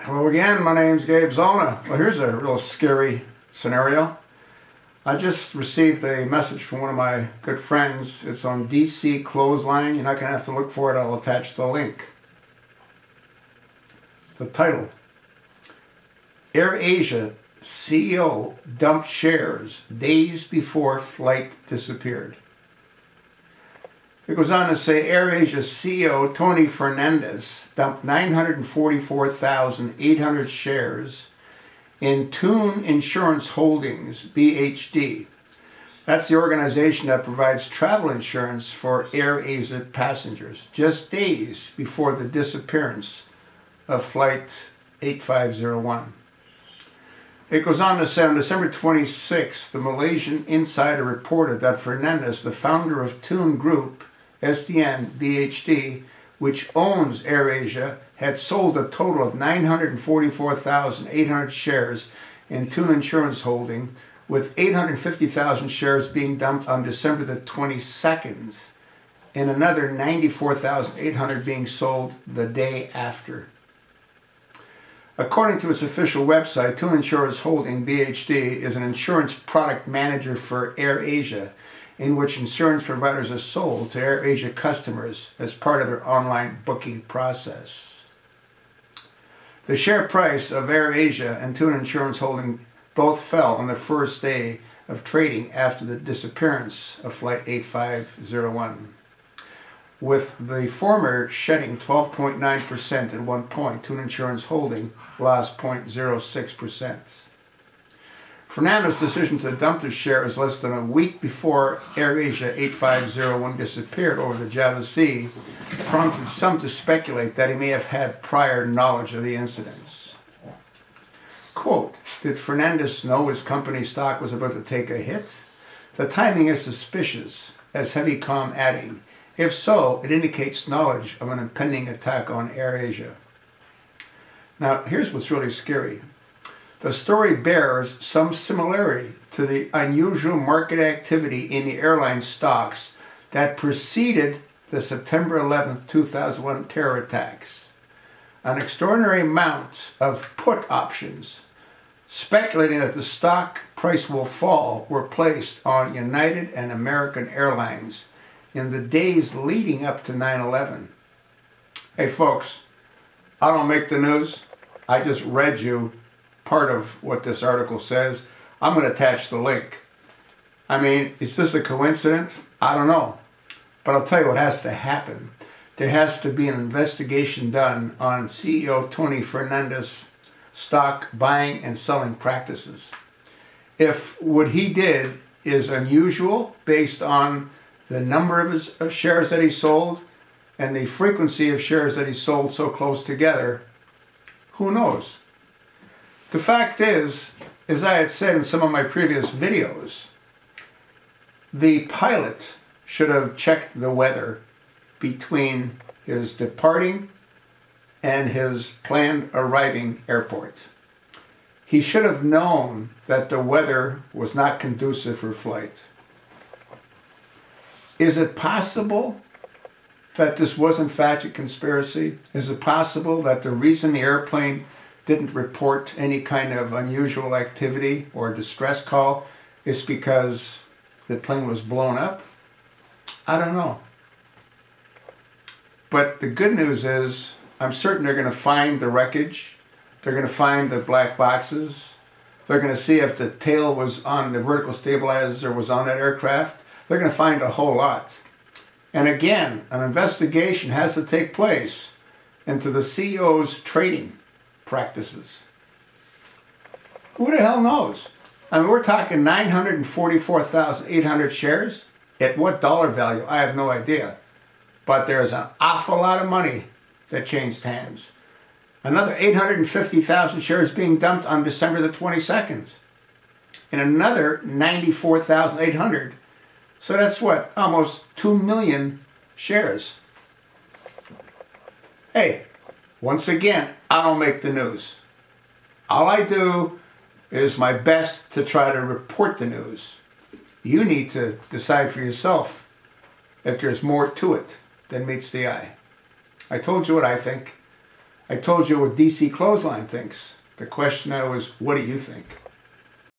Hello again, my name's Gabe Zona. Well, here's a real scary scenario. I just received a message from one of my good friends. It's on DC Clothesline. You're not going to have to look for it. I'll attach the link. The title: AirAsia CEO dumped shares days before flight disappeared. It goes on to say AirAsia CEO Tony Fernandez dumped 944,800 shares in Toon Insurance Holdings, BHD. That's the organization that provides travel insurance for AirAsia passengers, just days before the disappearance of Flight 8501. It goes on to say on December 26th, the Malaysian insider reported that Fernandez, the founder of Toon Group, SDN BHD, which owns AirAsia, had sold a total of 944,800 shares in Toon Insurance Holding, with 850,000 shares being dumped on December the 22nd, and another 94,800 being sold the day after. According to its official website, Toon Insurance Holding BHD is an insurance product manager for AirAsia, in which insurance providers are sold to AirAsia customers as part of their online booking process. The share price of AirAsia and Toon Insurance Holding both fell on the first day of trading after the disappearance of Flight 8501, with the former shedding 12.9% at one point. Toon Insurance Holding lost 0.06%. Fernandez's decision to dump the shares less than a week before AirAsia 8501 disappeared over the Java Sea prompted some to speculate that he may have had prior knowledge of the incidents. Quote, did Fernandez know his company's stock was about to take a hit? The timing is suspicious, as Heavycom adding, if so, it indicates knowledge of an impending attack on AirAsia. Now, here's what's really scary. The story bears some similarity to the unusual market activity in the airline stocks that preceded the September 11, 2001 terror attacks. An extraordinary amount of put options speculating that the stock price will fall were placed on United and American Airlines in the days leading up to 9/11. Hey folks, I don't make the news. I just read you part of what this article says. I'm going to attach the link. I mean, is this a coincidence? I don't know. But I'll tell you what has to happen. There has to be an investigation done on CEO Tony Fernandez's stock buying and selling practices. If what he did is unusual based on the number of shares that he sold and the frequency of shares that he sold so close together, who knows? The fact is, as I had said in some of my previous videos, the pilot should have checked the weather between his departing and his planned arriving airport. He should have known that the weather was not conducive for flight. Is it possible that this was in fact a conspiracy? Is it possible that the reason the airplane didn't report any kind of unusual activity or distress call is because the plane was blown up? I don't know. But the good news is, I'm certain they're going to find the wreckage. They're going to find the black boxes. They're going to see if the tail was on, the vertical stabilizer was on that aircraft. They're going to find a whole lot. And again, an investigation has to take place into the CEO's trading practices. Who the hell knows? I mean, we're talking 944,800 shares. At what dollar value? I have no idea. But there's an awful lot of money that changed hands. Another 850,000 shares being dumped on December the 22nd. And another 94,800. So that's what? Almost 2 million shares. Hey, once again, I don't make the news. All I do is my best to try to report the news. You need to decide for yourself if there's more to it than meets the eye. I told you what I think. I told you what DC Clothesline thinks. The question now is, what do you think?